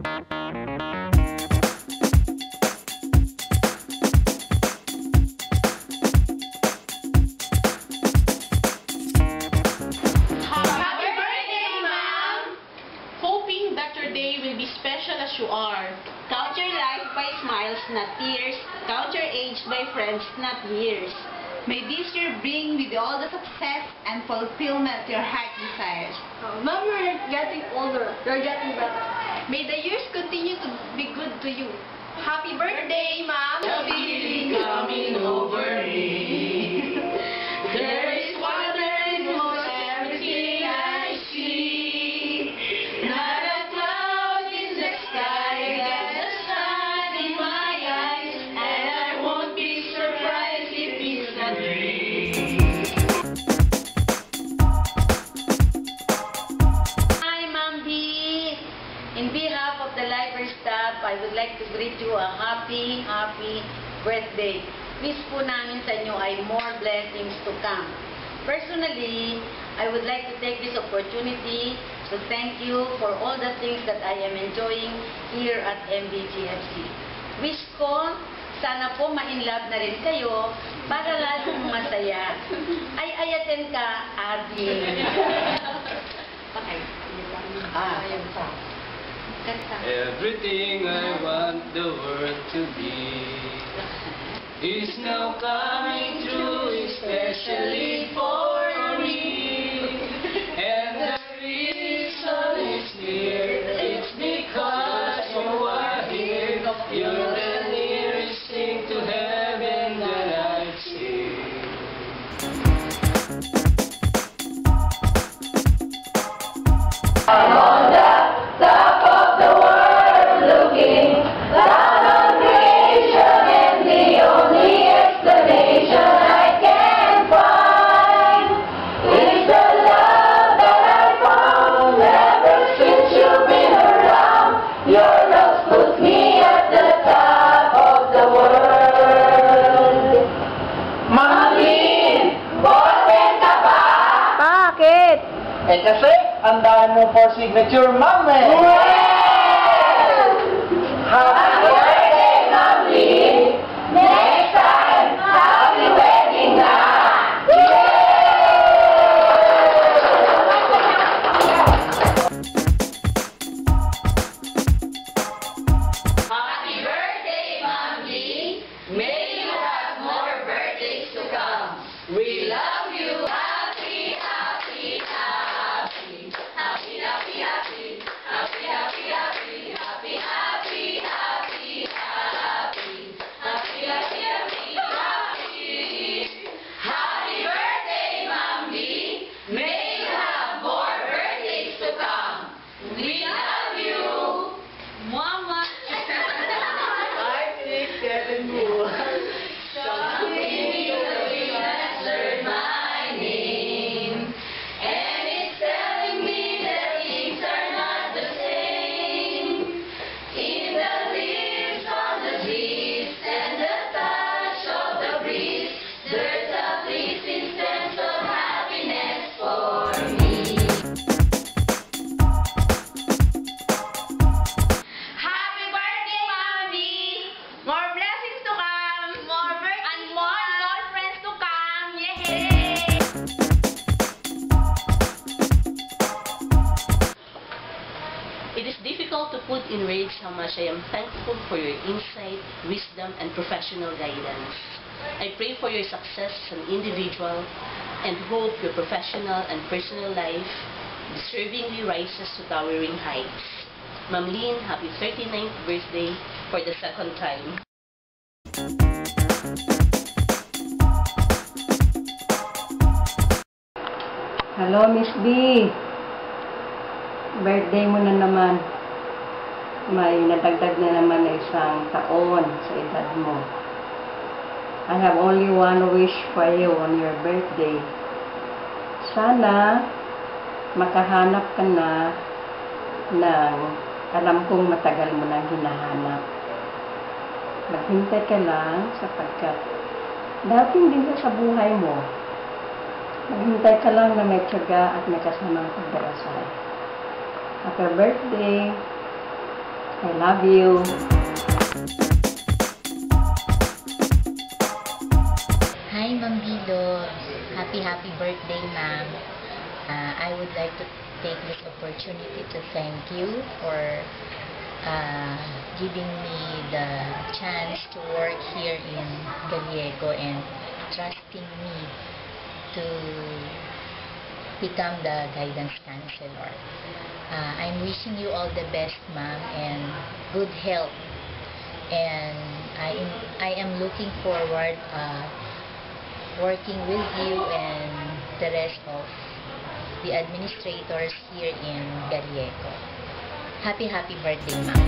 Happy birthday, Ma'am! Hoping that your day will be special as you are. Count your life by smiles, not tears. Count your age by friends, not years. May this year bring with you all the success and fulfillment your heart desires. Mom, you're getting older. You're getting better. May the years continue to be good to you. Happy birthday, Ma'am! The feeling coming over me. There is water in most everything I see. Not a cloud in the sky, got the sun in my eyes, and I won't be surprised if it's a dream. Hi, Ma'am B. In behalf of the library staff, I would like to greet you a happy birthday. Wish po namin sa inyo ay more blessings to come. Personally, I would like to take this opportunity to thank you for all the things that I am enjoying here at MBGFC. Wish ko, sana po ma-inlove na rin kayo para lalong masaya. Ay-ayatin ka, Abi. Ayun pa. Everything I want the world to be is now coming true, especially for me. And the reason is clear, it's because you are here. You're the nearest thing to heaven that I've seen. On the top of the world looking down on creation, and the only explanation I can find is the love that I found ever since you've been around. Your love puts me at the top of the world. Mami, boyfriend ka ba? Bakit? Eh kasi, ang dami mo for signature, ma'am eh. Happy birthday, Mami! Next time, happy wedding na! Happy birthday, Mommy! May you have more birthdays to come. We love you. Happy, happy, happy. Happy, happy, happy. Happy, happy, happy. Happy, happy, happy, happy. Happy, happy, happy, happy. Happy birthday, Mommy! May you have more birthdays to come. We love you. Mama! 5, 6, 7 mo. Something you answered my name, and it's telling me that things are not the same. In the leaves on the trees and the touch of the breeze, there's a pleasing sense of happiness for me. Happy birthday, Mommy! More blessings to come! More birthdays and more girlfriends to come! Yay! It is difficult to put in words how much I am thankful for your insight, wisdom, and professional guidance. I pray for your success as an individual and hope your professional and personal life deservingly rises to towering heights. Ma'am Lynn, happy 39th birthday for the second time. Hello, Miss B. Birthday mo na naman. May nadagdag na naman na isang taon sa edad mo. I have only one wish for you on your birthday. Sana makahanap ka na ng alam kong matagal mo nang hinahanap. Maghintay ka lang sapagkat dating din sa buhay mo. Maghintay ka lang na may tiyaga at may kasamang pagdarasal. Happy birthday! I love you. Hi, Ma'am Bilo. Happy birthday, ma'am. I would like to take this opportunity to thank you for giving me the chance to work here in Gallego and trusting me to become the guidance counselor. I'm wishing you all the best, ma'am, and good health. And I am looking forward working with you and the rest of the administrators here in Gallego. Happy birthday, ma'am.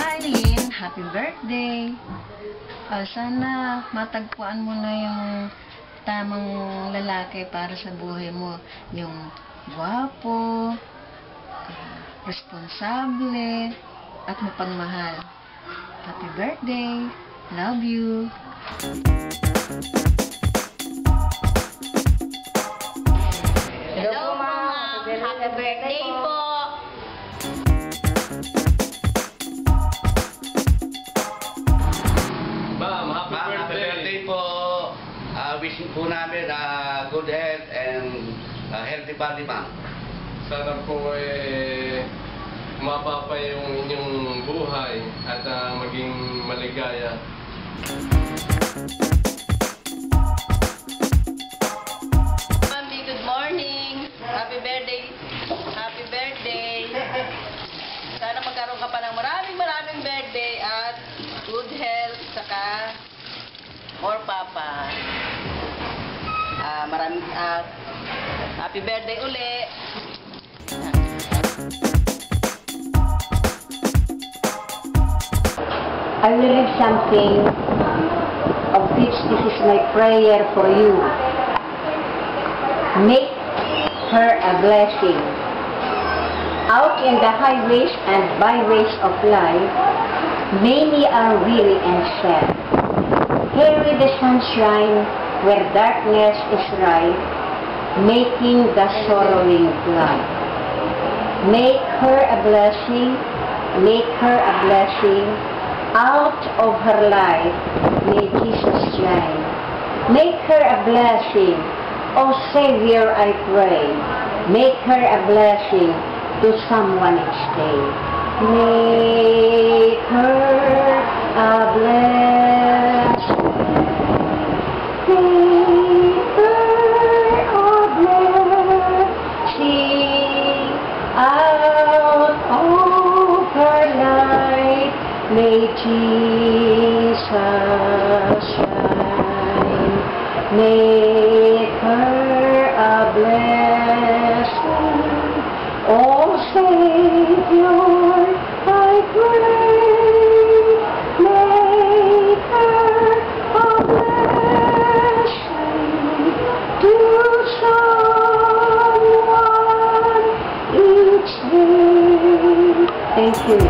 Hi, Lynn. Happy birthday. Sana matagpuan mo na yung tamang lalaki para sa buhay mo. Yung gwapo, responsable, at mapagmahal. Happy birthday. Love you. Hello, ma'am. Happy birthday po. Ma'am, happy birthday po. Wishing po namin good health and healthy body, ma'am. Sana po mapa pa yung inyong buhay at maging maligaya. Mami, good morning. Happy birthday. Happy birthday. Sana magkaroon ka pa ng maraming birthday at good health, saka more papa. Happy birthday uli. I will read something of which this is my prayer for you. Make her a blessing. Out in the highways and byways of life, many are weary and sad. Here with the sunshine where darkness is rife, making the sorrowing glad. Make her a blessing, make her a blessing. Out of her life, may Jesus shine. Make her a blessing, O Savior, I pray. Make her a blessing to someone each day. Make her a blessing. Make her a blessing. Out of her life, may Jesus shine. Make her a blessing. Oh Savior, I pray. Make her a blessing to someone each day. Thank you.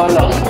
solo.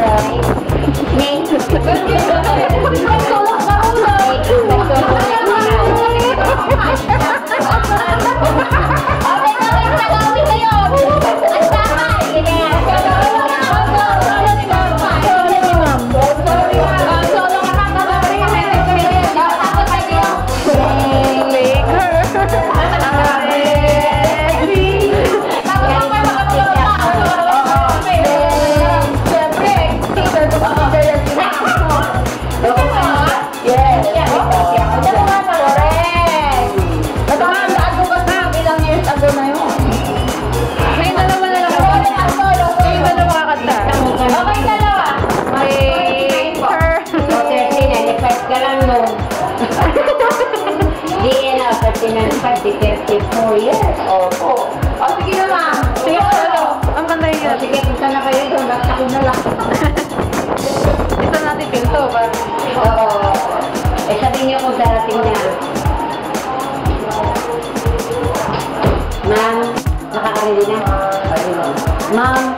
Di 54 years. Opo. O, sige na, ma'am. Sige, ano? Ang ganda yun. O, sige, punta na kayo doon. Basta ko na lang. Isa natin pinto. Oo. Eh, sabihin niyo kung darating na. Ma'am, nakakarinig na? Ma'am,